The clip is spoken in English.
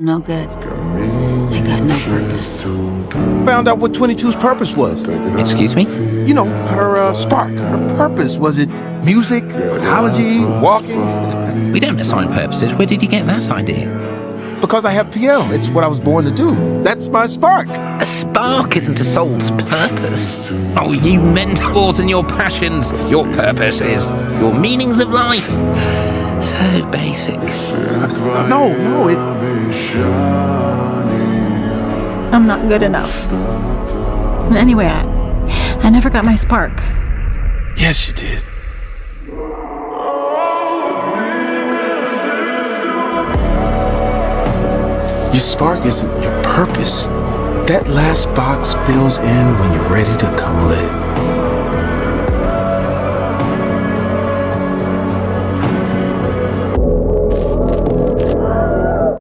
No good. I got no purpose. Found out what 22's purpose was. Excuse me? You know, her spark, her purpose. Was it music, biology, walking? We don't assign purposes. Where did you get that idea? Because I have PM. It's what I was born to do. That's my spark. A spark isn't a soul's purpose. Oh, you mentors and your passions, your purposes, your meanings of life. So basic. No, I'm not good enough. Anyway, I never got my spark. Yes, you did. Your spark isn't your purpose. That last box fills in when you're ready to come live.